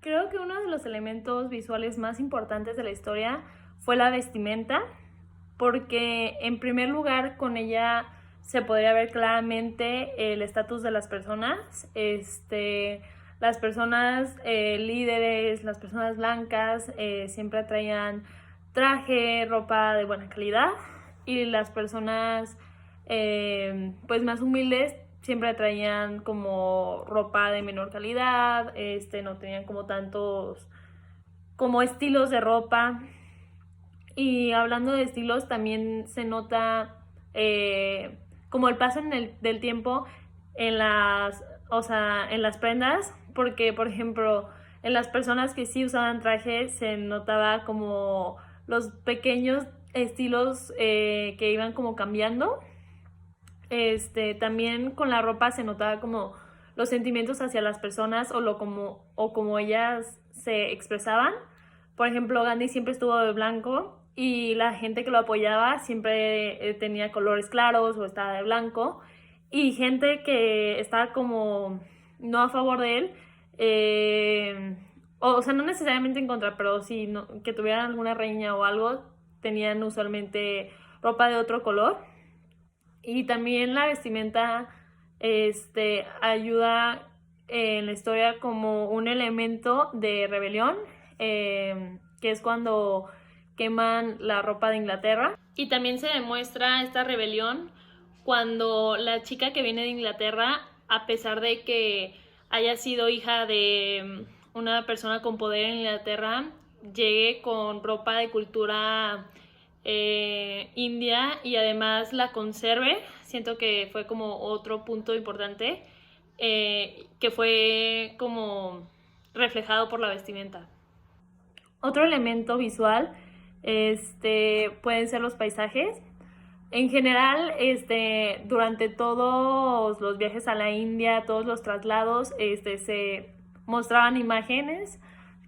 Creo que uno de los elementos visuales más importantes de la historia fue la vestimenta, porque en primer lugar con ella se podría ver claramente el estatus de las personas, las personas líderes, las personas blancas siempre traían traje, ropa de buena calidad, y las personas pues más humildes siempre traían como ropa de menor calidad, no tenían como tantos como estilos de ropa. Y hablando de estilos, también se nota como el paso del tiempo en en las prendas, porque por ejemplo, en las personas que sí usaban traje se notaba como los pequeños estilos que iban como cambiando. También con la ropa se notaba como los sentimientos hacia las personas o como ellas se expresaban. Por ejemplo, Gandhi siempre estuvo de blanco y la gente que lo apoyaba siempre tenía colores claros o estaba de blanco. Y gente que estaba como no a favor de él, o sea, no necesariamente en contra, pero sí que tuvieran alguna reina o algo, tenían usualmente ropa de otro color. Y también la vestimenta ayuda en la historia como un elemento de rebelión, que es cuando queman la ropa de Inglaterra. Y también se demuestra esta rebelión cuando la chica que viene de Inglaterra, a pesar de que haya sido hija de una persona con poder en Inglaterra, llegue con ropa de cultura india y además la conserve. Siento que fue como otro punto importante que fue como reflejado por la vestimenta. Otro elemento visual pueden ser los paisajes. En general, durante todos los viajes a la India, todos los traslados, se mostraban imágenes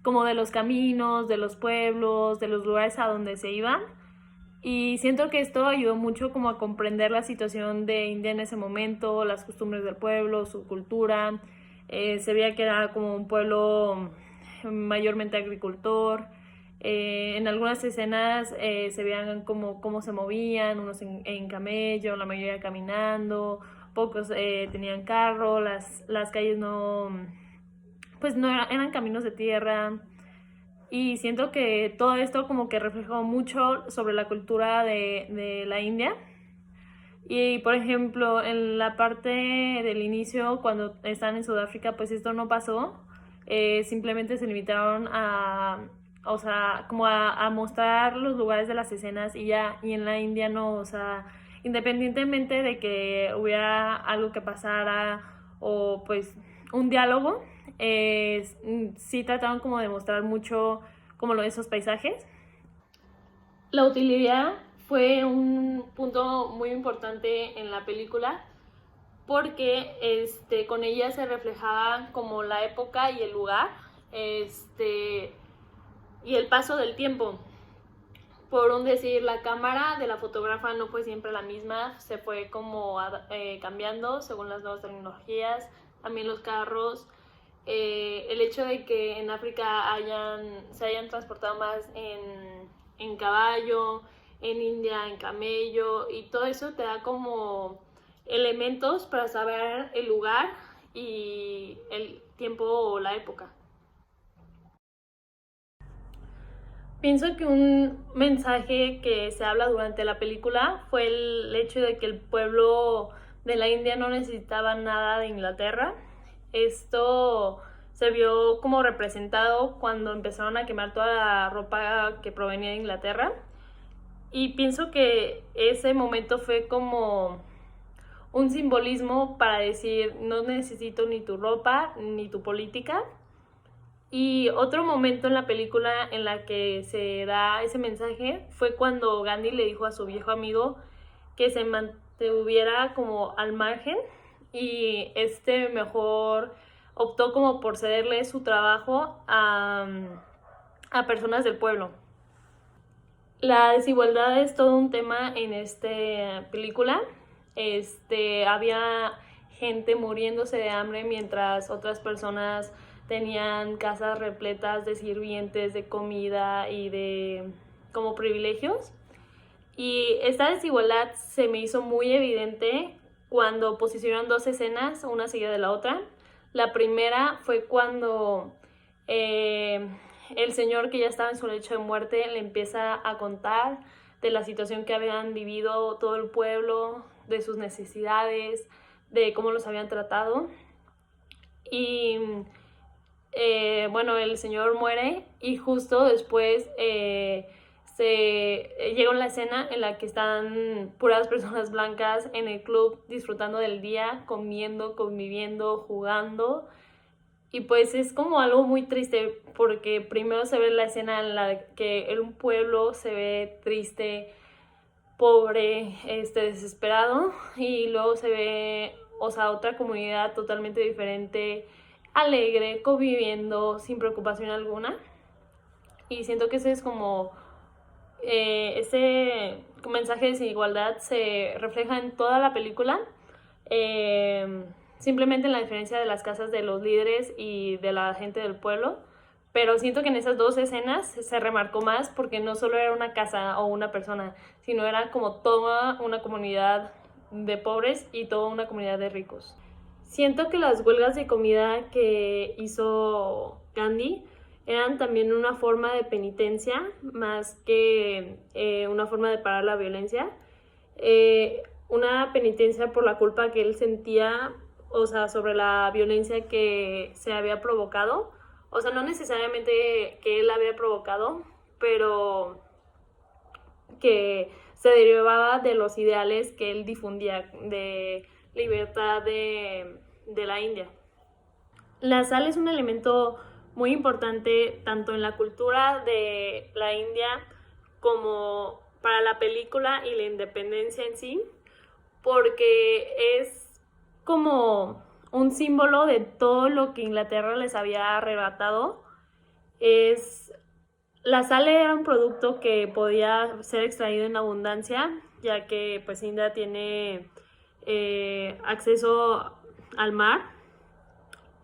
como de los caminos, de los pueblos, de los lugares a donde se iban. Y siento que esto ayudó mucho como a comprender la situación de India en ese momento, las costumbres del pueblo, su cultura. Se veía que era como un pueblo mayormente agricultor. En algunas escenas se veían como cómo se movían, unos en camello, la mayoría caminando, pocos tenían carro, las calles pues no eran caminos de tierra. Y siento que todo esto como que reflejó mucho sobre la cultura de la India. Y por ejemplo, en la parte del inicio, cuando están en Sudáfrica, pues esto no pasó. Simplemente se limitaron o sea, como a mostrar los lugares de las escenas y ya. Y en la India no, o sea, independientemente de que hubiera algo que pasara o pues un diálogo, sí trataron como de mostrar mucho como lo de esos paisajes. La utilidad fue un punto muy importante en la película porque con ella se reflejaba como la época y el lugar, y el paso del tiempo. Por un decir, la cámara de la fotógrafa no fue siempre la misma, se fue como cambiando según las nuevas tecnologías, también los carros. El hecho de que en África se hayan transportado más en caballo, en India en camello, y todo eso te da como elementos para saber el lugar y el tiempo o la época. Pienso que un mensaje que se habla durante la película fue el hecho de que el pueblo de la India no necesitaba nada de Inglaterra. Esto se vio como representado cuando empezaron a quemar toda la ropa que provenía de Inglaterra. Y pienso que ese momento fue como un simbolismo para decir, no necesito ni tu ropa ni tu política. Y otro momento en la película en la que se da ese mensaje fue cuando Gandhi le dijo a su viejo amigo que se mantuviera como al margen, y mejor optó como por cederle su trabajo a personas del pueblo. La desigualdad es todo un tema en esta película. Había gente muriéndose de hambre mientras otras personas tenían casas repletas de sirvientes, de comida y de como privilegios. Y esta desigualdad se me hizo muy evidente cuando posicionaron dos escenas, una seguida de la otra. La primera fue cuando el señor, que ya estaba en su lecho de muerte, le empieza a contar de la situación que habían vivido todo el pueblo, de sus necesidades, de cómo los habían tratado. Y bueno, el señor muere y justo después llega una escena en la que están puras personas blancas en el club disfrutando del día, comiendo, conviviendo, jugando. Y pues es como algo muy triste porque primero se ve la escena en la que un pueblo se ve triste, pobre, desesperado, y luego se ve, o sea, otra comunidad totalmente diferente, alegre, conviviendo, sin preocupación alguna. Y siento que ese es como ese mensaje de desigualdad se refleja en toda la película, simplemente en la diferencia de las casas de los líderes y de la gente del pueblo. Pero siento que en esas dos escenas se remarcó más porque no solo era una casa o una persona, sino era como toda una comunidad de pobres y toda una comunidad de ricos. Siento que las huelgas de comida que hizo Gandhi eran también una forma de penitencia más que una forma de parar la violencia. Una penitencia por la culpa que él sentía, o sea, sobre la violencia que se había provocado. O sea, no necesariamente que él había provocado, pero que se derivaba de los ideales que él difundía de libertad de la India. La sal es un elemento muy importante tanto en la cultura de la India como para la película y la independencia en sí, porque es como un símbolo de todo lo que Inglaterra les había arrebatado. La sal era un producto que podía ser extraído en abundancia, ya que pues India tiene acceso al mar,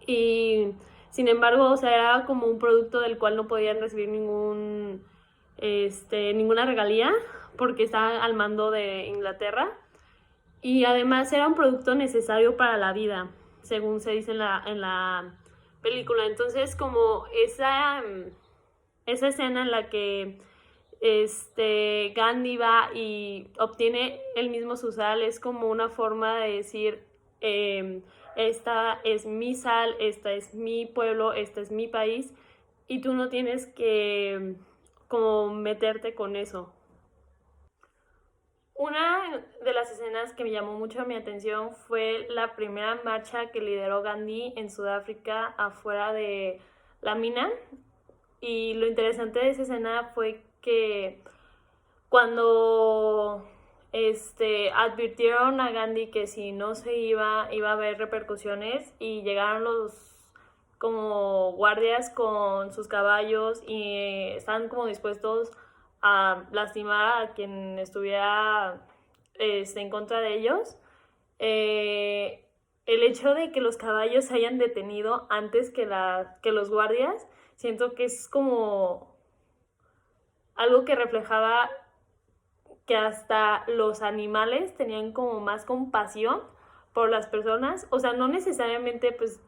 y sin embargo, o sea, era como un producto del cual no podían recibir ninguna regalía porque estaba al mando de Inglaterra, y además era un producto necesario para la vida, según se dice en la película. Entonces, como esa escena en la que Gandhi va y obtiene él mismo su sal es como una forma de decir, esta es mi sal, esta es mi pueblo, este es mi país, y tú no tienes que como meterte con eso. Una de las escenas que me llamó mucho mi atención fue la primera marcha que lideró Gandhi en Sudáfrica afuera de la mina. Y lo interesante de esa escena fue que cuando advirtieron a Gandhi que si no se iba a haber repercusiones, y llegaron los como guardias con sus caballos y estaban como dispuestos a lastimar a quien estuviera en contra de ellos. El hecho de que los caballos se hayan detenido antes que los guardias, siento que es como algo que reflejaba que hasta los animales tenían como más compasión por las personas. O sea, no necesariamente pues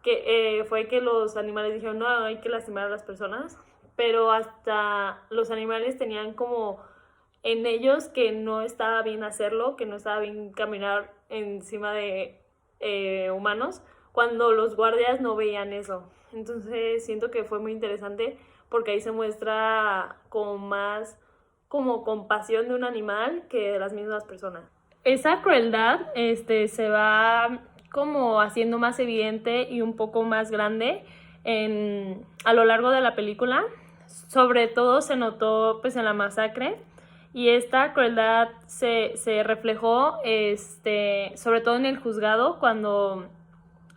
que fue que los animales dijeron no, hay que lastimar a las personas, pero hasta los animales tenían como en ellos que no estaba bien hacerlo, que no estaba bien caminar encima de humanos, cuando los guardias no veían eso. Entonces siento que fue muy interesante porque ahí se muestra como más como compasión de un animal que de las mismas personas. Esa crueldad se va como haciendo más evidente y un poco más grande a lo largo de la película. Sobre todo se notó pues en la masacre, y esta crueldad se reflejó sobre todo en el juzgado cuando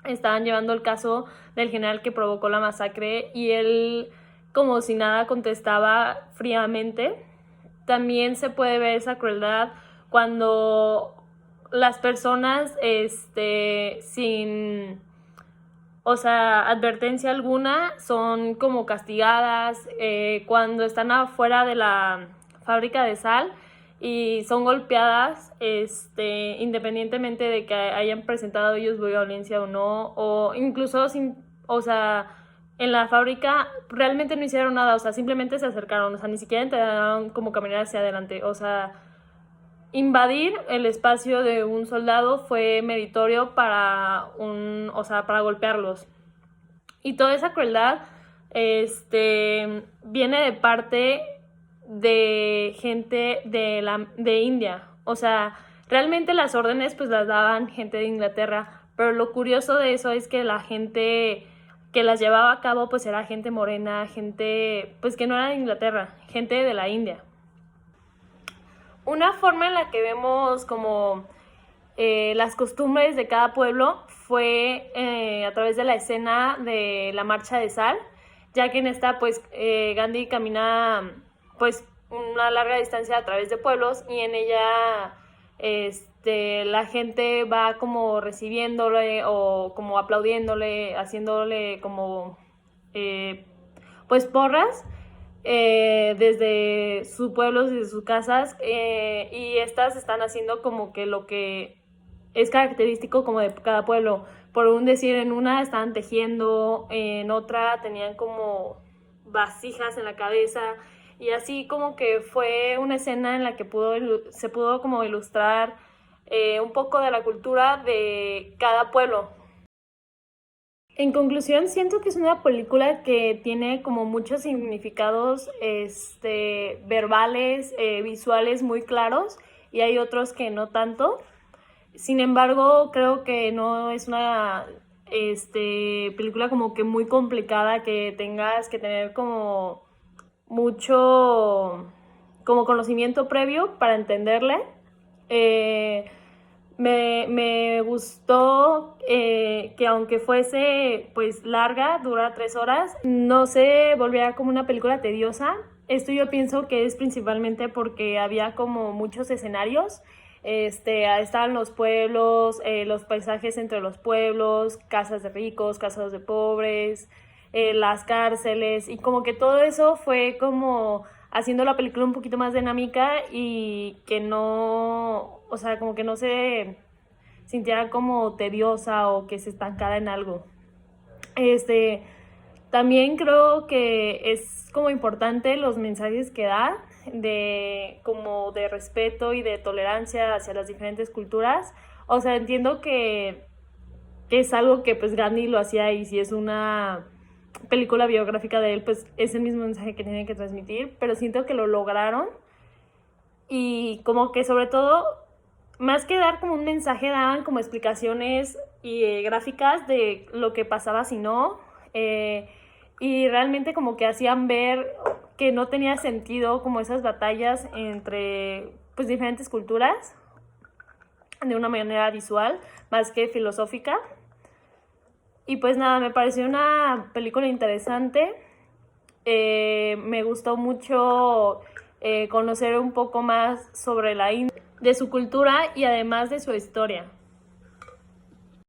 estaban llevando el caso del general que provocó la masacre, y él como si nada contestaba fríamente. También se puede ver esa crueldad cuando las personas sin, o sea, advertencia alguna, son como castigadas cuando están afuera de la fábrica de sal y son golpeadas, independientemente de que hayan presentado ellos violencia o no, o incluso sin, o sea, en la fábrica realmente no hicieron nada, o sea, simplemente se acercaron, o sea, ni siquiera intentaron como caminar hacia adelante, o sea, invadir el espacio de un soldado fue meritorio para o sea, para golpearlos. Y toda esa crueldad, viene de parte de gente de India. O sea, realmente las órdenes pues las daban gente de Inglaterra, pero lo curioso de eso es que la gente que las llevaba a cabo pues era gente morena, gente pues que no era de Inglaterra, gente de la India. Una forma en la que vemos como las costumbres de cada pueblo fue a través de la escena de la marcha de sal, ya que en esta pues Gandhi camina pues una larga distancia a través de pueblos y en ella la gente va como recibiéndole o como aplaudiéndole, haciéndole como pues porras desde sus pueblos, desde sus casas, y estas están haciendo como que lo que es característico como de cada pueblo. Por un decir, en una estaban tejiendo, en otra tenían como vasijas en la cabeza, y así como que fue una escena en la que se pudo como ilustrar un poco de la cultura de cada pueblo. En conclusión, siento que es una película que tiene como muchos significados verbales, visuales muy claros y hay otros que no tanto. Sin embargo, creo que no es una película como que muy complicada que tengas que tener como mucho como conocimiento previo para entenderla. Me gustó que aunque fuese pues larga, dura 3 horas, no se volviera como una película tediosa. Esto yo pienso que es principalmente porque había como muchos escenarios. Estaban los pueblos, los paisajes entre los pueblos, casas de ricos, casas de pobres, las cárceles, y como que todo eso fue como haciendo la película un poquito más dinámica y que no, o sea, como que no se sintiera como tediosa o que se estancara en algo. Este, También creo que es como importante los mensajes que da de como de respeto y de tolerancia hacia las diferentes culturas. O sea, entiendo que es algo que pues Gandhi lo hacía y si es una película biográfica de él, pues es el mismo mensaje que tiene que transmitir, pero siento que lo lograron y como que sobre todo, más que dar como un mensaje, daban como explicaciones y gráficas de lo que pasaba si no, y realmente como que hacían ver que no tenía sentido como esas batallas entre pues diferentes culturas de una manera visual más que filosófica. Y pues nada, me pareció una película interesante. Me gustó mucho conocer un poco más sobre la India, de su cultura y además de su historia.